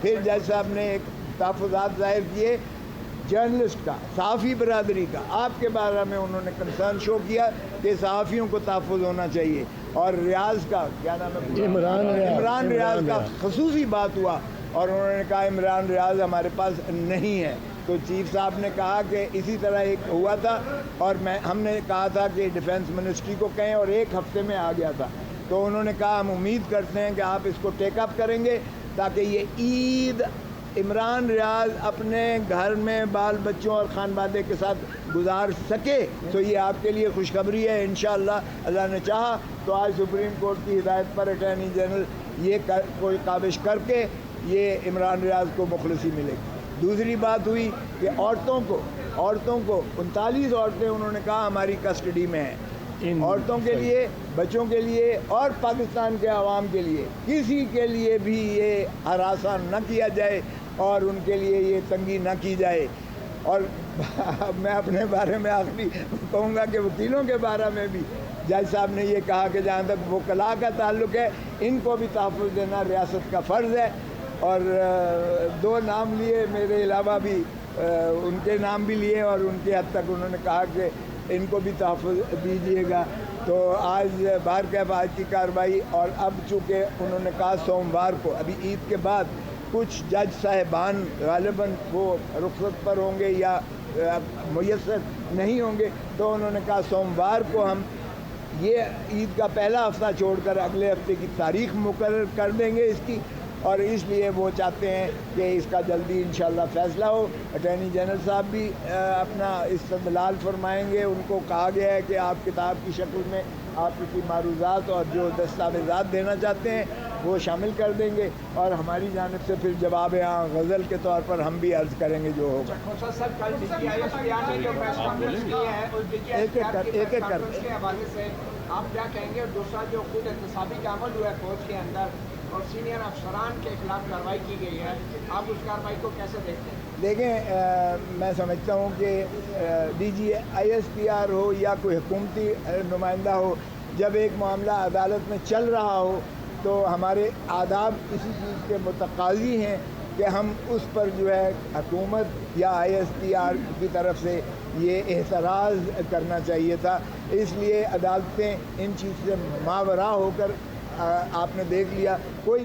پھر جج صاحب نے ایک تحفظات ظاہر کیے جرنلسٹ کا، صحافی برادری کا، آپ کے بارے میں انہوں نے کنسرن شو کیا کہ صحافیوں کو تحفظ ہونا چاہیے، اور ریاض کا کیا نام ہے، عمران ریاض کا خصوصی بات ہوا، اور انہوں نے کہا عمران ریاض ہمارے پاس نہیں ہے۔ تو چیف صاحب نے کہا کہ اسی طرح ایک ہوا تھا، اور ہم نے کہا تھا کہ ڈیفنس منسٹری کو کہیں، اور ایک ہفتے میں آ گیا تھا۔ تو انہوں نے کہا ہم امید کرتے ہیں کہ آپ اس کو ٹیک اپ کریں گے تاکہ یہ عید عمران ریاض اپنے گھر میں بال بچوں اور خانوادے کے ساتھ گزار سکے۔ تو یہ آپ کے لیے خوشخبری ہے، انشاءاللہ اللہ نے چاہا تو آج سپریم کورٹ کی ہدایت پر اٹارنی جنرل یہ کوئی کاوش کر کے یہ عمران ریاض کو مخلصی ملے گی۔ دوسری بات ہوئی کہ عورتوں کو 39 عورتیں انہوں نے کہا ہماری کسٹڈی میں ہیں۔ عورتوں کے لیے، بچوں کے لیے اور پاکستان کے عوام کے لیے کسی کے لیے بھی یہ ہراساں نہ کیا جائے اور ان کے لیے یہ تنگی نہ کی جائے۔ اور میں اپنے بارے میں آخری کہوں گا کہ وکیلوں کے بارے میں بھی جج صاحب نے یہ کہا کہ جہاں تک وکلاء کا تعلق ہے ان کو بھی تحفظ دینا ریاست کا فرض ہے، اور 2 نام لیے میرے علاوہ بھی، ان کے نام بھی لیے، اور ان کے حد تک انہوں نے کہا کہ ان کو بھی تحفظ دیجیے گا۔ تو آج بہرکیف آج کی کارروائی، اور اب چونکہ انہوں نے کہا سوموار کو، ابھی عید کے بعد کچھ جج صاحبان غالباً وہ رخصت پر ہوں گے یا میسر نہیں ہوں گے، تو انہوں نے کہا سوموار کو ہم یہ عید کا پہلا ہفتہ چھوڑ کر اگلے ہفتے کی تاریخ مقرر کر دیں گے اس کی، اور اس لیے وہ چاہتے ہیں کہ اس کا جلدی انشاءاللہ فیصلہ ہو۔ اٹارنی جنرل صاحب بھی اپنا استدلال فرمائیں گے۔ ان کو کہا گیا ہے کہ آپ کتاب کی شکل میں آپ کی معروضات اور جو دستاویزات دینا چاہتے ہیں وہ شامل کر دیں گے، اور ہماری جانب سے پھر جواب غزل کے طور پر ہم بھی عرض کریں گے جو ہوگا۔ ایک ایک کر آپ کیا کہیں گے؟ اور دوسرا جو خود احتسابی کا عمل ہوا ہے فوج کے اندر اور سینئر افسران کے خلاف کارروائی کی گئی ہے، آپ اس کارروائی کو کیسے دیکھتے ہیں؟ دیکھیں، میں سمجھتا ہوں کہ DGISPR ہو یا کوئی حکومتی نمائندہ ہو، جب ایک معاملہ عدالت میں چل رہا ہو تو ہمارے آداب اسی چیز کے متقاضی ہیں کہ ہم اس پر جو ہے حکومت یا ISPR کی طرف سے یہ اعتراض کرنا چاہیے تھا۔ اس لیے عدالتیں ان چیز سے ماوراء ہو کر آپ نے دیکھ لیا، کوئی